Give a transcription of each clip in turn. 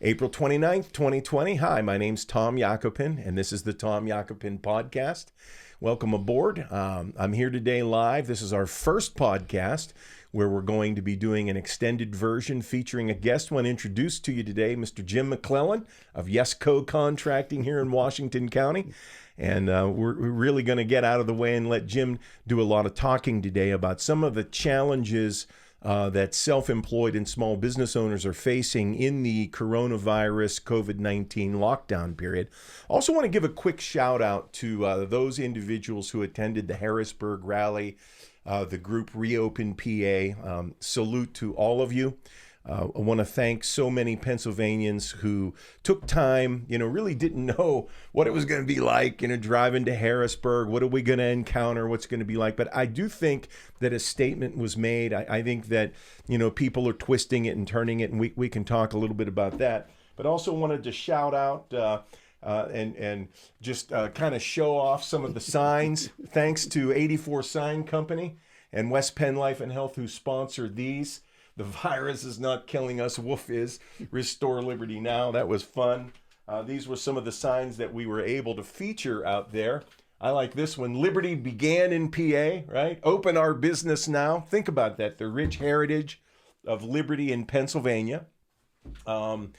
April 29th, 2020. Hi, my name's Tom Yakopin, and this is the Tom Yakopin Podcast. Welcome aboard. I'm here today live. This is our first podcast where we're going to be doing an extended version featuring a guest one introduced to you today, Mr. Jim McClelland of Yakopinions Contracting here in Washington County. And we're really going to get out of the way and let Jim do a lot of talking today about some of the challenges that self-employed and small business owners are facing in the coronavirus COVID-19 lockdown period. Also want to give a quick shout out to those individuals who attended the Harrisburg rally, the group Reopen PA. Salute to all of you. I want to thank so many Pennsylvanians who took time, really didn't know what it was going to be like, driving to Harrisburg. What are we going to encounter? What's going to be like? But I do think that a statement was made. I think that, people are twisting it and turning it, and we can talk a little bit about that. But also wanted to shout out and just kind of show off some of the signs. Thanks to 84 Sign Company and West Penn Life and Health who sponsored these. The virus is not killing us. Woof is. Restore Liberty Now. That was fun. These were some of the signs that we were able to feature out there. I like this one. Liberty began in PA, right? Open our business now. Think about that. The rich heritage of liberty in Pennsylvania. And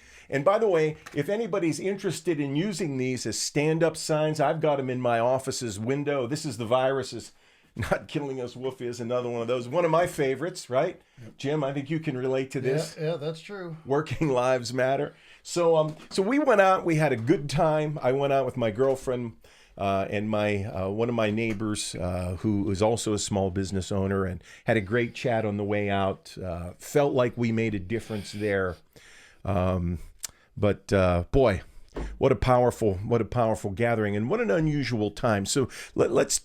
by the way, if anybody's interested in using these as stand-up signs, I've got them in my office's window. This is the virus is not killing us. Woof is another one of those. One of my favorites, right? Yep. Jim, I think you can relate to this. Yeah, that's true. Working lives matter. So we went out. We had a good time. I went out with my girlfriend and my one of my neighbors who is also a small business owner, and had a great chat on the way out. Felt like we made a difference there. But boy, what a powerful gathering, and what an unusual time. So let's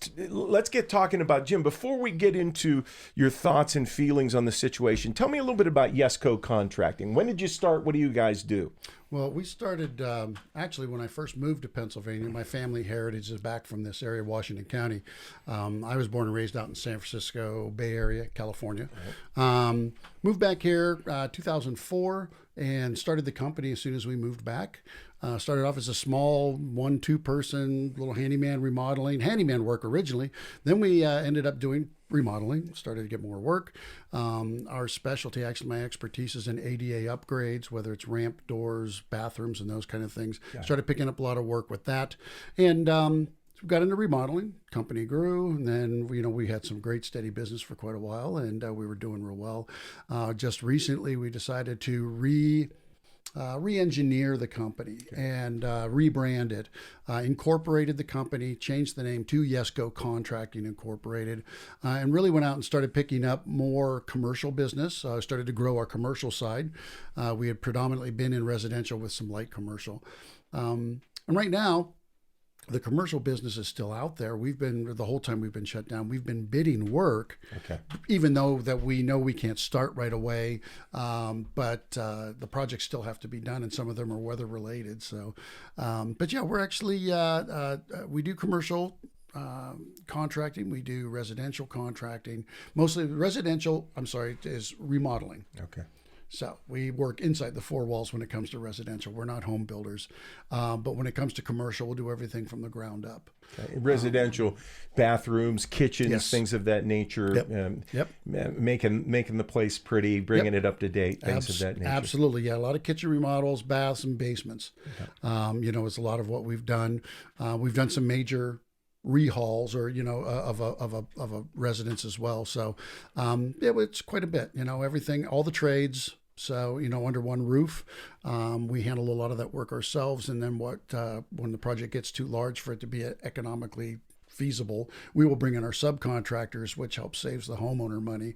get talking about, Jim. Before we get into your thoughts and feelings on the situation, tell me a little bit about Yakopinions Contracting. When did you start? What do you guys do? Well, we started actually when I first moved to Pennsylvania. My family heritage is back from this area, Washington County. I was born and raised out in San Francisco Bay Area, California. Right. Moved back here 2004 and started the company as soon as we moved back. Started off as a small 1-2 person little handyman work originally. Then we ended up doing remodeling, started to get more work. Our specialty, actually my expertise, is in ADA upgrades, whether it's ramp, doors, bathrooms, and those kind of things. Yeah. Started picking up a lot of work with that. And we got into remodeling, company grew, and then we had some great steady business for quite a while, and we were doing real well. Just recently we decided to re-engineer the company and rebrand it, incorporated the company, changed the name to Yakopinions Contracting Incorporated, and really went out and started picking up more commercial business. Started to grow our commercial side. We had predominantly been in residential with some light commercial. And right now, the commercial business is still out there. The whole time we've been shut down, we've been bidding work, even though that we know we can't start right away. But the projects still have to be done, and some of them are weather related. So, but yeah, we're actually, we do commercial contracting. We do residential contracting. Mostly residential, is remodeling. Okay. So we work inside the four walls when it comes to residential. We're not home builders. But when it comes to commercial, we'll do everything from the ground up. Okay. Residential, bathrooms, kitchens, yes, things of that nature. Yep. Making the place pretty, bringing it up to date, things of that nature. Absolutely, yeah. A lot of kitchen remodels, baths, and basements. Okay. It's a lot of what we've done. We've done some major rehauls or of a residence as well, so it's quite a bit, everything, all the trades, so under one roof. We handle a lot of that work ourselves, and then when the project gets too large for it to be economically feasible, we will bring in our subcontractors, which helps saves the homeowner money.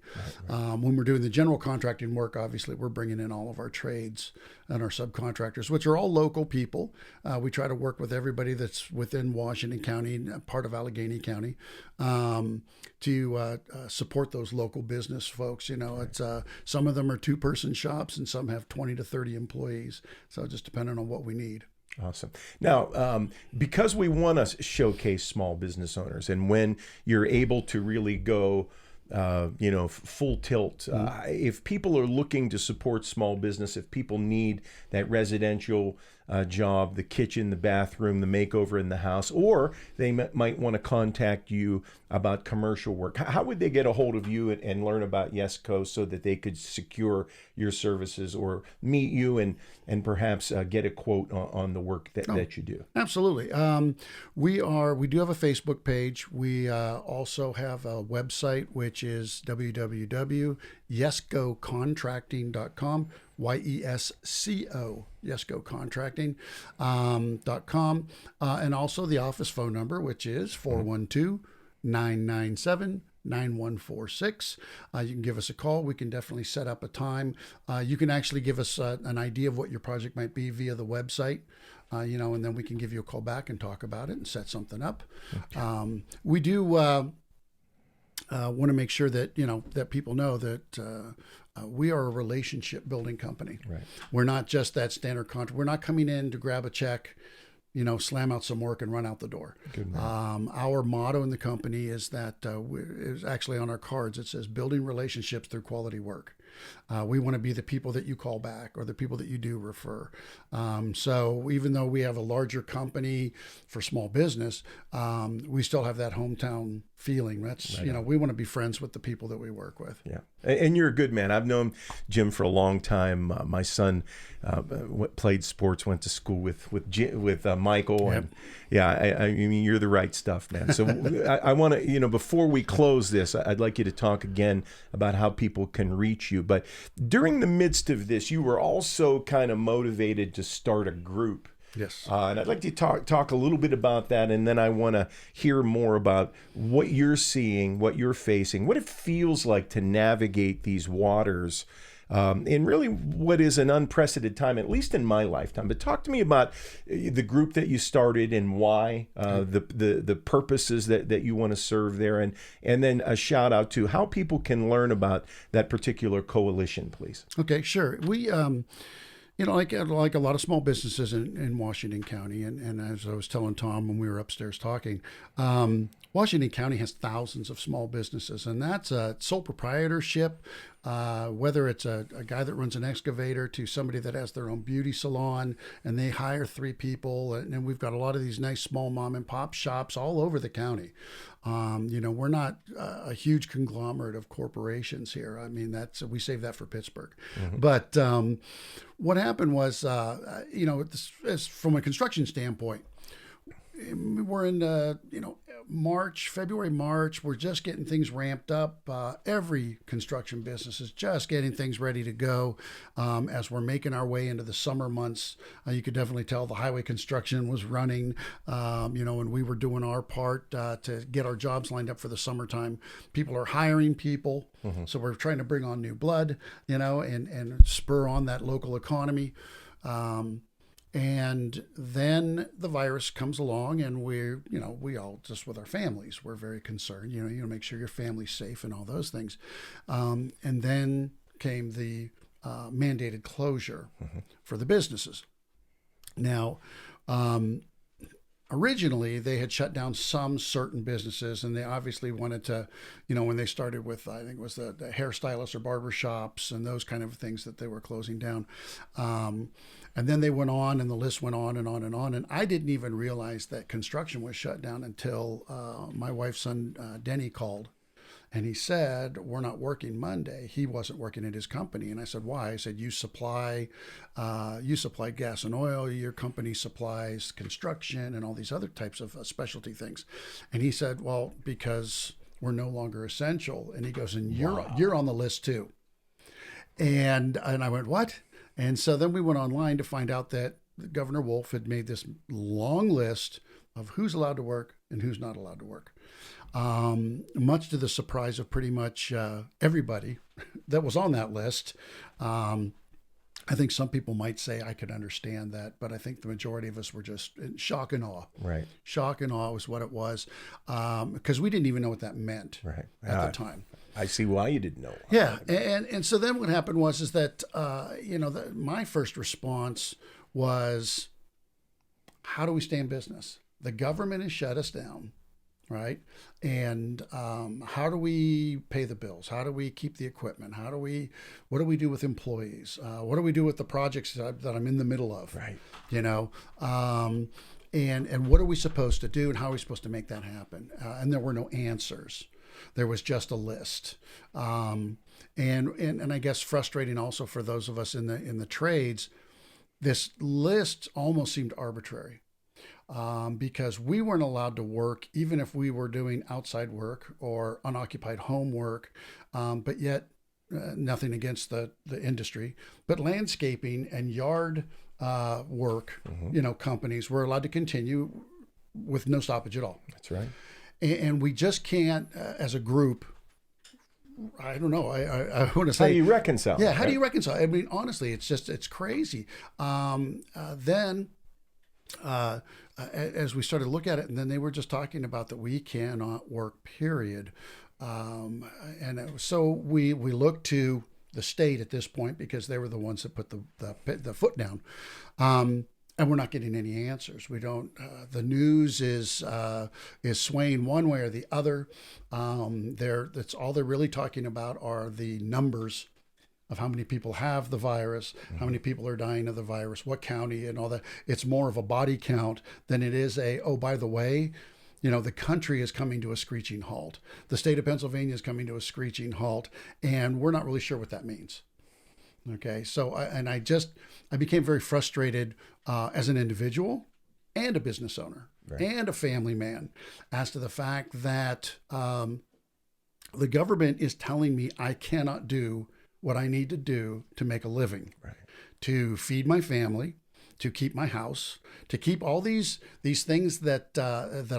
Right. When we're doing the general contracting work, obviously we're bringing in all of our trades and our subcontractors, which are all local people. We try to work with everybody that's within Washington County, part of Allegheny County, to support those local business folks. Right. It's some of them are 2-person shops, and some have 20 to 30 employees. So just depending on what we need. Awesome. Now, because we want to showcase small business owners, and when you're able to really go full tilt. If people are looking to support small business, if people need that residential job, the kitchen, the bathroom, the makeover in the house, or they might want to contact you about commercial work, how would they get a hold of you and learn about Yesco so that they could secure your services or meet you and perhaps get a quote on the work that you do? Absolutely. We do have a Facebook page. We also have a website, which is www.yescocontracting.com. YESCO, YESCOcontracting.com. And also the office phone number, which is 412-997-9146. You can give us a call. We can definitely set up a time. You can actually give us an idea of what your project might be via the website. And then we can give you a call back and talk about it and set something up. Okay. We do want to make sure that, that people know that we are a relationship building company. Right. We're not just that standard contract. We're not coming in to grab a check, slam out some work and run out the door. Our motto in the company is that is actually on our cards. It says building relationships through quality work. We want to be the people that you call back or the people that you do refer. So even though we have a larger company for small business, we still have that hometown feeling. That's, right. We want to be friends with the people that we work with. Yeah. And you're a good man. I've known Jim for a long time. My son played sports, went to school with Michael. Yep. And yeah, I mean, you're the right stuff, man. So I want to, before we close this, I'd like you to talk again about how people can reach you. But during the midst of this, you were also kind of motivated to start a group. Yes. And I'd like to talk a little bit about that, and then I want to hear more about what you're seeing, what you're facing, what it feels like to navigate these waters in really what is an unprecedented time, at least in my lifetime. But talk to me about the group that you started and why, the purposes that you want to serve there, and then a shout out to how people can learn about that particular coalition, please. Okay, sure. We like a lot of small businesses in Washington County, and as I was telling Tom when we were upstairs talking, Washington County has thousands of small businesses, and that's a sole proprietorship, whether it's a guy that runs an excavator to somebody that has their own beauty salon, and they hire 3 people, and we've got a lot of these nice small mom and pop shops all over the county. We're not a huge conglomerate of corporations here. I mean, we save that for Pittsburgh. Mm-hmm. But what happened was, from a construction standpoint, we're in February, March. We're just getting things ramped up. Every construction business is just getting things ready to go. As we're making our way into the summer months, you could definitely tell the highway construction was running, and we were doing our part to get our jobs lined up for the summertime. People are hiring people. Mm-hmm. So we're trying to bring on new blood, and spur on that local economy. And then the virus comes along, and we all just with our families, we're very concerned, make sure your family's safe and all those things. And then came the mandated closure mm-hmm. for the businesses. Now, originally they had shut down some certain businesses, and they obviously wanted to, when they started with, I think it was the hairstylists or barber shops and those kind of things that they were closing down. And then they went on, and the list went on and on and on. And I didn't even realize that construction was shut down until my wife's son, Denny, called. And he said, we're not working Monday. He wasn't working at his company. And I said, why? I said, you supply gas and oil. Your company supplies construction and all these other types of specialty things. And he said, well, because we're no longer essential. And he goes, and you're on the list too. And I went, what? And so then we went online to find out that Governor Wolf had made this long list of who's allowed to work and who's not allowed to work. Much to the surprise of pretty much everybody that was on that list. I think some people might say I could understand that, but I think the majority of us were just in shock and awe. Right. Shock and awe was what it was, because we didn't even know what that meant at the time. I see why you didn't know. Yeah, and so then what happened was that my first response was, how do we stay in business? The government has shut us down. right? And how do we pay the bills? How do we keep the equipment? What do we do with employees? What do we do with the projects that I'm in the middle of? Right. You know, and what are we supposed to do, and how are we supposed to make that happen? And there were no answers. There was just a list. And I guess frustrating also for those of us in the trades, this list almost seemed arbitrary. Because we weren't allowed to work, even if we were doing outside work or unoccupied home work, but yet nothing against the industry, but landscaping and yard work, companies were allowed to continue with no stoppage at all. That's right. And we just can't, as a group, I don't know. I want to say, how do you reconcile? Yeah, how do you reconcile? I mean, honestly, it's crazy. As we started to look at it, and then they were just talking about that we cannot work, period. So we looked to the state at this point because they were the ones that put the foot down. And we're not getting any answers. We don't. The news is swaying one way or the other. That's all they're really talking about are the numbers of how many people have the virus, how many people are dying of the virus, what county, and all that. It's more of a body count than it is by the way, the country is coming to a screeching halt. The state of Pennsylvania is coming to a screeching halt, and we're not really sure what that means. Okay, so I became very frustrated as an individual and a business owner, right, and a family man as to the fact that the government is telling me I cannot do what I need to do to make a living, right, to feed my family, to keep my house, to keep all these things that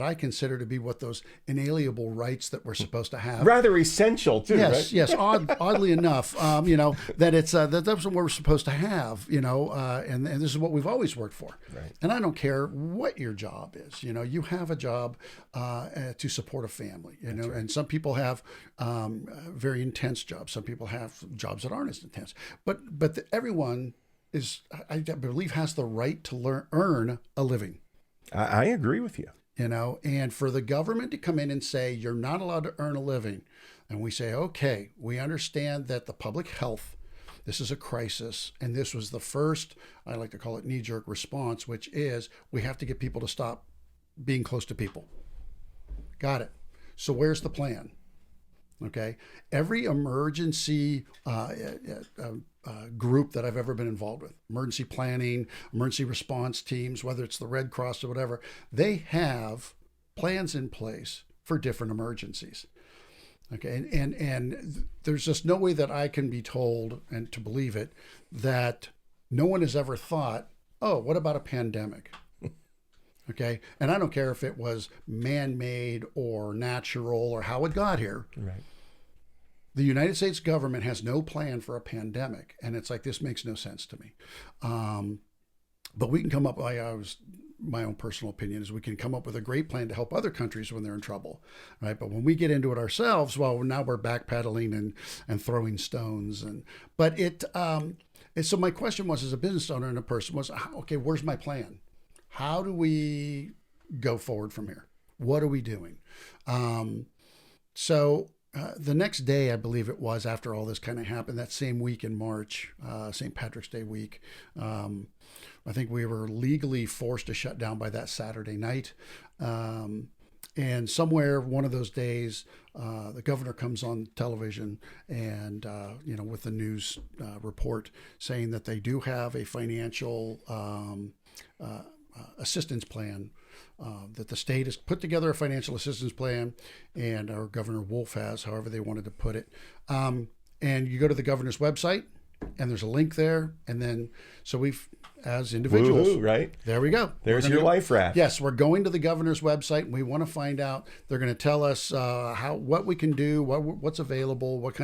I consider to be what those inalienable rights that we're supposed to have. Rather essential too, yes, right? Yes, oddly enough, that it's that's what we're supposed to have, and this is what we've always worked for. Right. And I don't care what your job is, you have a job to support a family, Right. And some people have very intense jobs. Some people have jobs that aren't as intense, but everyone I believe has the right to earn a living. I agree with you. And for the government to come in and say, you're not allowed to earn a living. And we say, okay, we understand that the public health, this is a crisis. And this was the first, I like to call it knee-jerk response, which is we have to get people to stop being close to people. Got it. So where's the plan? Okay. Every emergency group that I've ever been involved with, emergency planning, emergency response teams, whether it's the Red Cross or whatever, they have plans in place for different emergencies. Okay. And there's just no way that I can be told and to believe it that no one has ever thought, oh, what about a pandemic? Okay. And I don't care if it was man-made or natural or how it got here. Right. The United States government has no plan for a pandemic. And it's like, this makes no sense to me. But we can come up, my own personal opinion is we can come up with a great plan to help other countries when they're in trouble. Right. But when we get into it ourselves, well, now we're backpedaling and throwing stones. So my question was, as a business owner and a person, was, okay, where's my plan? How do we go forward from here? What are we doing? The next day, I believe it was, after all this kind of happened, that same week in March, St. Patrick's Day week, I think we were legally forced to shut down by that Saturday night. And somewhere one of those days, the governor comes on television and, with the news report saying that they do have a financial assistance plan, that the state has put together a financial assistance plan, and our Governor Wolf has, however they wanted to put it. And you go to the governor's website, and there's a link there. And then, so we've, as individuals, woo-hoo, right? There we go. There's your life raft. Yes, we're going to the governor's website, and we want to find out. They're going to tell us what we can do, what's available, what kind